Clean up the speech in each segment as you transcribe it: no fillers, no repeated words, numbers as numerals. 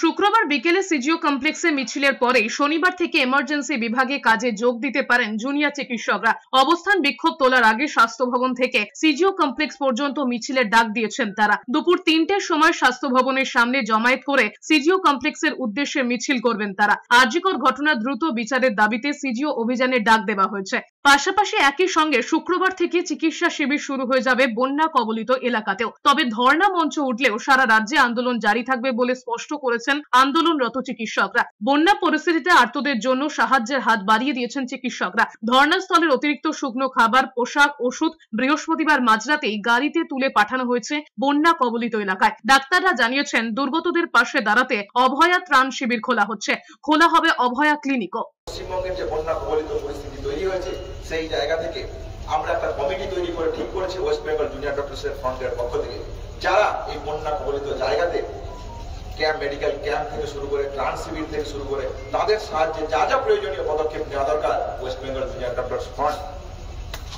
শুক্রবার বিকেলে সিজিও কমপ্লেক্সে মিছিলের পরেই শনিবার থেকে এমার্জেন্সি বিভাগে কাজে যোগ দিতে পারেন জুনিয়র চিকিৎসকরা। অবস্থান বিক্ষোভ তোলার আগে স্বাস্থ্য ভবন থেকে সিজিও কমপ্লেক্স পর্যন্ত মিছিলের ডাক দিয়েছেন তারা। দুপুর 3টের সময় স্বাস্থ্য ভবনের সামনে জমায়েত করে সিজিও কমপ্লেক্সের উদ্দেশ্যে মিছিল করবেন তারা। আরজিকর ঘটনা দ্রুত বিচারের দাবিতে সিজিও অভিযানের ডাক দেওয়া হয়েছে। পাশাপাশি একই সঙ্গে শুক্রবার থেকে চিকিৎসা শিবির শুরু হয়ে যাবে বন্যা কবলিত এলাকাতেও। তবে ধর্ণা মঞ্চ উঠলেও সারা রাজ্যে আন্দোলন জারি থাকবে বলে স্পষ্ট করেছেন আন্দোলনরত চিকিৎসকরা। বন্যা পরিস্থিতিতে আর্তদের জন্য সাহায্যের হাত বাড়িয়ে দিয়েছেন চিকিৎসকরা। ধর্ণাস্থলের অতিরিক্ত শুকনো খাবার, পোশাক, ওষুধ বৃহস্পতিবার মাঝরাতেই গাড়িতে তুলে পাঠানো হয়েছে বন্যা কবলিত এলাকায়। ডাক্তাররা জানিয়েছেন দুর্গতদের পাশে দাঁড়াতে অভয়া ত্রাণ শিবির খোলা হচ্ছে। খোলা হবে অভয়া ক্লিনিকও। পশ্চিমবঙ্গের যে বন্যা কবলিত পরিস্থিতি তৈরি হয়েছে সেই জায়গা থেকে আমরা একটা কমিটি তৈরি করে ঠিক করেছি ওয়েস্ট বেঙ্গল জুনিয়র ডক্টরস ফ্রন্টের পক্ষ থেকে, যারা এই বন্যা কবলিত জায়গাতে ক্যাম্প, মেডিকেল ক্যাম্প থেকে শুরু করে ত্রাণ শিবির থেকে শুরু করে তাদের সাহায্যে যা যা প্রয়োজনীয় পদক্ষেপ নেওয়া দরকার West Bengal junior doctors front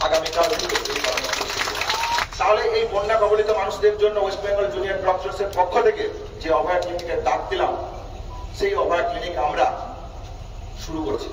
আগামীকাল থেকে তাহলে এই বন্যা কবলিত মানুষদের জন্য ওয়েস্ট বেঙ্গল জুনিয়র ডক্টরস এর পক্ষ থেকে যে অভয়া ক্লিনিকের ডাক দিলাম সেই অভয়া ক্লিনিক আমরা শুরু করছি।